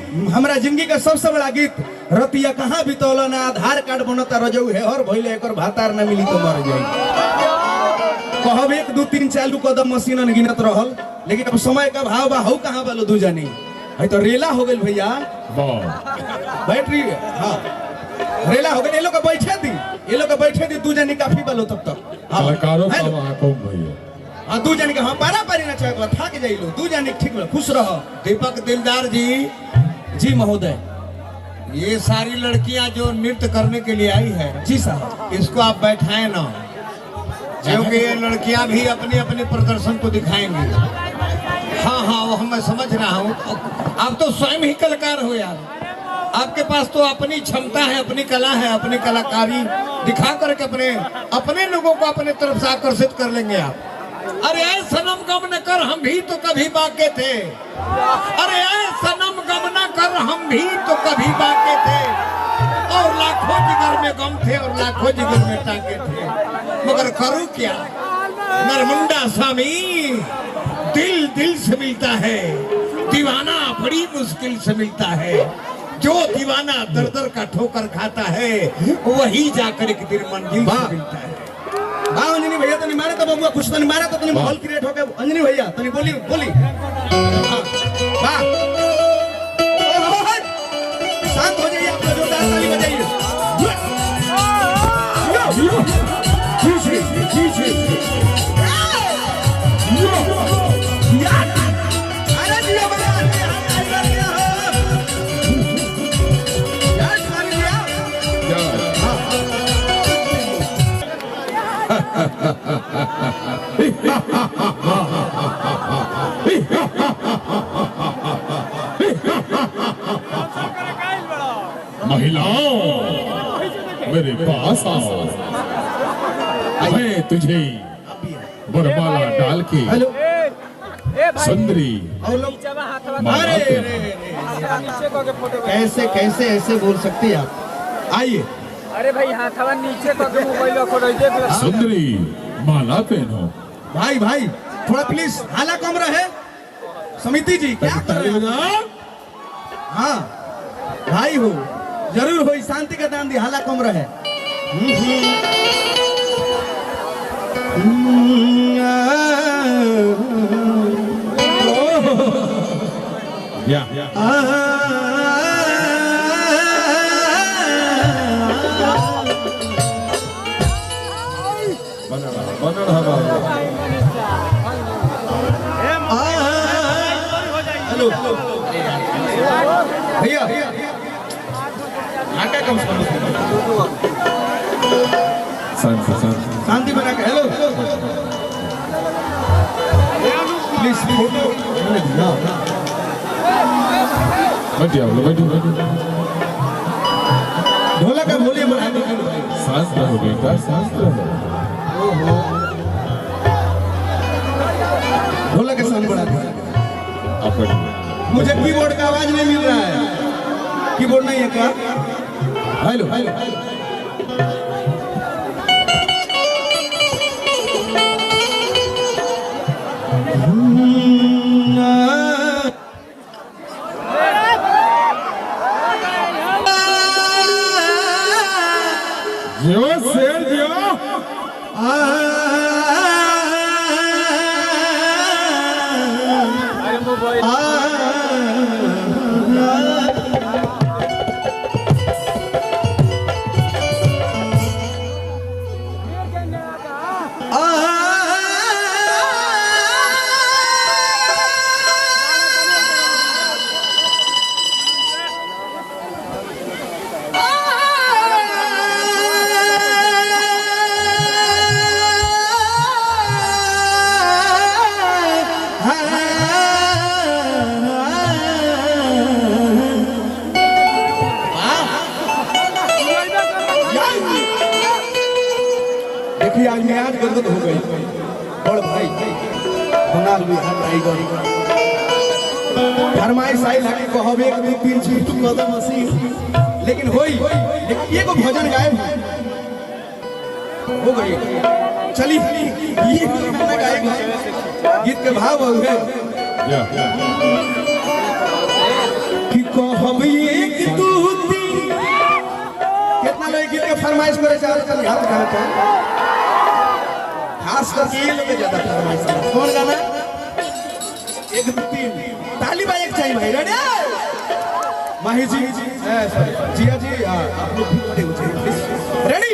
हमारा जिंदगी का सबसे बड़ा गीत रतिया कहाँ बितौल ना आधार कार्ड बनता रजऊ है और भइले एकर भातार ना मिली तो मर जाई। कहब 1 2 3 चालू कदम मशीन गिनत रहल, लेकिन अब समय का भाव बा। हऊ कहाँ बालो दू जानी है तो रेला हो गइल भैया, बैटरी हाँ रेला हो गइल। ये लोग का बैठे दी, ये लोग का बैठे दी दू जानी काफी बालो तब तक। हाँ दू जानी के हाँ पारा पारी ना चाहे थक जाइलो दू जानी ठीक बा, खुश रहो। दीपक दिलदार जी, जी महोदय। ये सारी लड़कियां जो नृत्य करने के लिए आई है, जी साहब, इसको आप बैठाएं ना, क्योंकि ये लड़कियां भी अपने अपने प्रदर्शन को दिखाएंगी। हाँ हाँ वो मैं समझ रहा हूँ, आप तो स्वयं ही कलाकार हो यार, आपके पास तो अपनी क्षमता है, अपनी कला है, अपनी कलाकारी दिखा करके अपने लोगों को अपने तरफ से आकर्षित कर लेंगे आप। अरे ऐ सनम गम न कर हम भी तो कभी बाके थे, अरे ऐ सनम गम न कर हम भी तो कभी बाके थे, और लाखों जिगर में गम थे और लाखों जिगर में टांगे थे, मगर करूं क्या नरमुंडा स्वामी, दिल दिल से मिलता है, दीवाना बड़ी मुश्किल से मिलता है, जो दीवाना दर दर का ठोकर खाता है वही जाकर एक दिन मंजिल से मिलता है। हाँ अंजनी भैया तनी मारे तो बबुआ कुछ तनी मारे तो तनी माहौल क्रिएट हो गया। अंजनी भैया तनी बोली बोली वाह शांत हो जाइए, आप जोरदार ताली बजाइए। महिलाओं मेरे पास आओ, मैं तुझे वरमाला डाल के सुंदरी कैसे कैसे ऐसे बोल सकते हैं आप, आइए। अरे भाई हाथवा नीचे करके मोबाइल को देख लो। सुंदरी माला पहनो। भाई भाई थोड़ा प्लीज हाला कम रहे। समिति जी क्या कर रहे हो? हाँ भाई हो जरूर हो, शांति का दान दी, हाला कम रहे। हेलो भैया कम शांति बना के। हेलो प्लीज फोटो ढोलक का बोलिए बढ़ाने के लिए शास्त्र हो बेटा, शास्त्र ढोलक का साउंड बढ़ा दीजिए। मुझे कीबोर्ड का आवाज नहीं मिल रहा है, कीबोर्ड नहीं है क्या? हेलो हेलो जो शेर दियो आज मैं आज गदगद हो गई और भाई होनाल भी टाइगर फरमाइश आई लगे कहब 1 2 3 छूट कदम मसीह, लेकिन होई लेकिन एगो भजन गायब हो गई। चली ये गाना गाएगा, गीत के भाव है कि कह कहब एक दू तीन। कितना लोग गीत के फरमाइश करे चाहे चल हाथ उठाओ तो खास करके ये लोग ज्यादा फरमाइश करे। कौन गाना? एक दो तीन ताली भाई एक चाहिए भाई। रेडी माही जी, जिया जी, आप लोग रेडी?